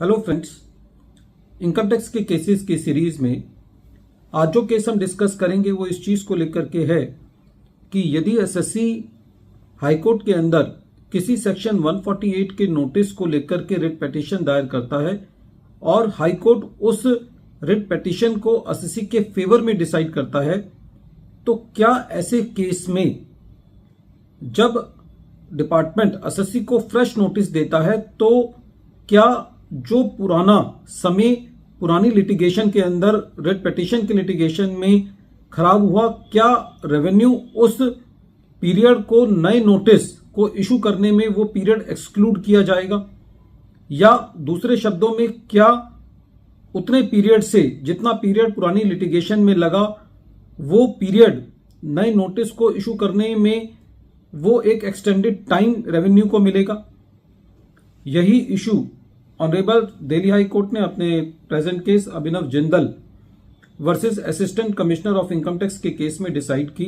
Hello friends, income tax के cases की series में आज जो केस हम डिस्कस करेंगे वो इस चीज को लेकर के है कि यदि एसएससी हाईकोर्ट के अंदर किसी सेक्शन 148 के नोटिस को लेकर के रिट पिटीशन दायर करता है और हाईकोर्ट उस रिट पिटीशन को एसएससी के फेवर में डिसाइड करता है, तो क्या ऐसे केस में जब डिपार्टमेंट एसएससी को फ्रेश नोटिस देता है तो क्या जो पुरानी लिटिगेशन के अंदर रिट पिटीशन के लिटिगेशन में खराब हुआ, क्या रेवेन्यू उस पीरियड को नए नोटिस को इशू करने में वो पीरियड एक्सक्लूड किया जाएगा, या दूसरे शब्दों में क्या उतने पीरियड से जितना पीरियड पुरानी लिटिगेशन में लगा वो पीरियड नए नोटिस को इशू करने में वो एक एक्सटेंडेड टाइम रेवेन्यू को मिलेगा। यही issue honourable Delhi high court ने अपने present case Abhinav Jindal versus assistant commissioner of income tax के केस में डिसाइड की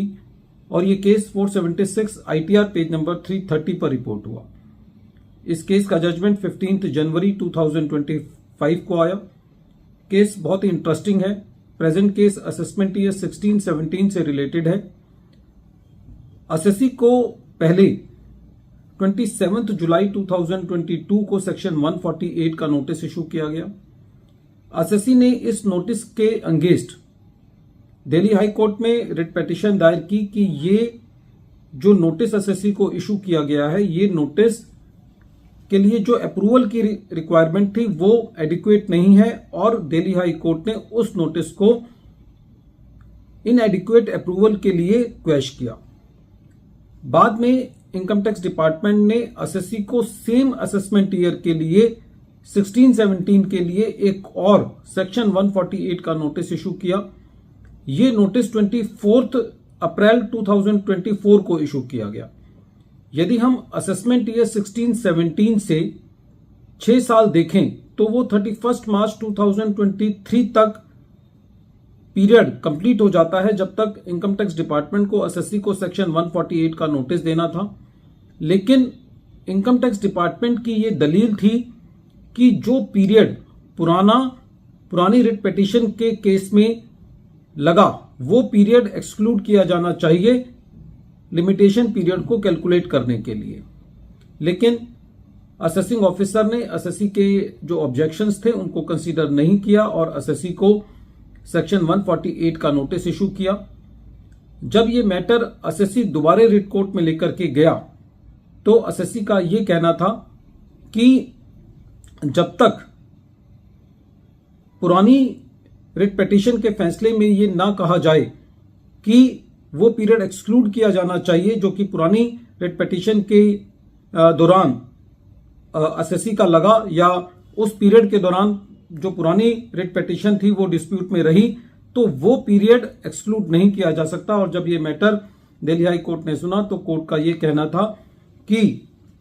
और ये केस 476 आईटीआर पेज नंबर 330 पर रिपोर्ट हुआ। इस केस का जजमेंट 15 जनवरी 2025 को आया। केस बहुत ही इंटरेस्टिंग है। प्रेजेंट केस असेसमेंट ईयर 16-17 से रिलेटेड है। एसएससी को पहले 27 जुलाई 2022 को सेक्शन 148 का नोटिस इशू किया गया। एसएससी ने इस नोटिस के अगेंस्ट दिल्ली हाई कोर्ट में रिट पिटीशन दायर की कि ये जो नोटिस एसएससी को इशू किया गया है, ये नोटिस के लिए जो अप्रूवल की रिक्वायरमेंट थी वो एडिक्वेट नहीं है, और दिल्ली हाई कोर्ट ने उस नोटिस को इनएडिक्वेट अप्रूवल के लिए क्वेश किया। बाद में इनकम टैक्स डिपार्टमेंट ने एसएससी को सेम असेसमेंट ईयर के लिए 16-17 के लिए एक और सेक्शन 148 का नोटिस इशू किया। ये नोटिस 24 अप्रैल 2024 को इशू किया गया। यदि हम असेसमेंट ईयर 16-17 से 6 साल देखें तो वो 31 मार्च 2023 तक पीरियड कंप्लीट हो जाता है जब तक इनकम टैक्स डिपार्टमेंट को एसएससी को सेक्शन 148 का नोटिस देना था। लेकिन इनकम टैक्स डिपार्टमेंट की ये दलील थी कि जो पीरियड पुरानी रिट पिटीशन के केस में लगा वो पीरियड एक्सक्लूड किया जाना चाहिए लिमिटेशन पीरियड को कैलकुलेट करने के लिए। लेकिन असेसिंग ऑफिसर ने एसएससी के जो ऑब्जेक्शंस थे उनको कंसीडर नहीं किया और एसएससी को सेक्शन 148 का नोटिस इशू किया। जब ये मैटर एसएससी दोबारा रिट कोर्ट में लेकर के गया तो एसएससी का ये कहना था कि जब तक पुरानी रिट पिटीशन के फैसले में ये ना कहा जाए कि वो पीरियड एक्सक्लूड किया जाना चाहिए जो कि पुरानी रिट पिटीशन के दौरान एसएससी का लगा, या उस पीरियड के दौरान जो पुरानी रिट पिटीशन थी वो डिस्प्यूट में रही, तो वो पीरियड एक्सक्लूड नहीं किया जा सकता। और जब ये मैटर दिल्ली हाई कोर्ट ने सुना तो कोर्ट का ये कहना था कि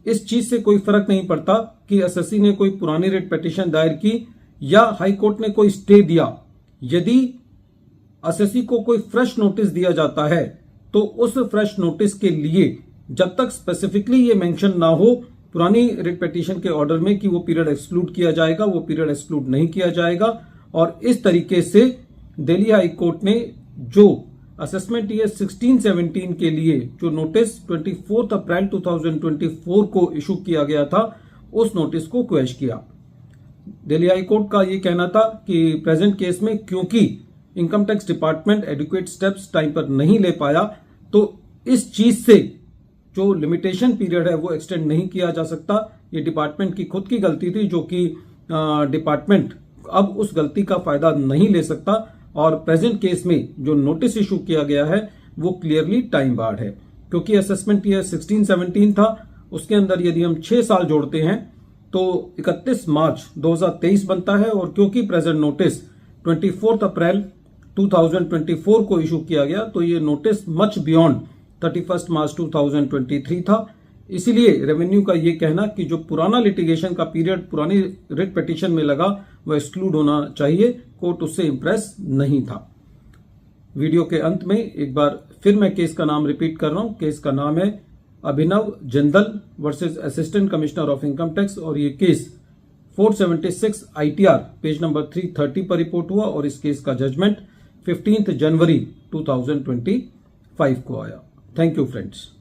इस चीज से कोई फर्क नहीं पड़ता कि एसएससी ने कोई पुरानी रिट पिटीशन दायर की या हाई कोर्ट ने कोई स्टे दिया। यदि एसएससी को कोई फ्रेश नोटिस दिया जाता है तो उस फ्रेश नोटिस के लिए जब तक स्पेसिफिकली ये मेंशन ना हो पुरानी रिट पिटीशन के ऑर्डर में कि वो पीरियड एक्सक्लूड किया जाएगा, वो पीरियड एक्सक्लूड नहीं किया जाएगा। और इस तरीके से दिल्ली हाई कोर्ट ने जो असेसमेंट ईयर 16-17 के लिए जो नोटिस 24 अप्रैल 2024 को इशू किया गया था उस नोटिस को क्वेश किया। दिल्ली हाई कोर्ट का ये कहना था कि प्रेजेंट केस में क्योंकि income tax department adequate steps time पर नहीं ले पाया तो इस चीज से जो लिमिटेशन पीरियड है वो एक्सटेंड नहीं किया जा सकता। ये डिपार्टमेंट की खुद की गलती थी जो कि डिपार्टमेंट अब उस गलती का फायदा नहीं ले सकता, और प्रेजेंट केस में जो नोटिस इशू किया गया है वो क्लियरली टाइम बार्ड है। क्योंकि असेसमेंट ईयर 16-17 था, उसके अंदर यदि हम 6 साल जोड़ते हैं तो 31 मार्च 2023 बनता है, और क्योंकि प्रेजेंट नोटिस 24 अप्रैल 2024 को इशू किया गया तो ये नोटिस मच बियॉन्ड 31 मार्च 2023 था। इसीलिए रेवेन्यू का ये कहना कि जो पुराना लिटिगेशन का पीरियड पुरानी रिट पिटीशन में लगा वह एक्सक्लूड होना चाहिए, कोर्ट उससे इंप्रेस नहीं था। वीडियो के अंत में एक बार फिर मैं केस का नाम रिपीट कर रहा हूं। केस का नाम है Abhinav Jindal versus assistant commissioner of income tax, और ये केस 476 ITR पेज नंबर 330 पर रिपोर्ट हुआ और इस केस का जजमेंट 15 जनवरी 2025 को आया। Thank you friends.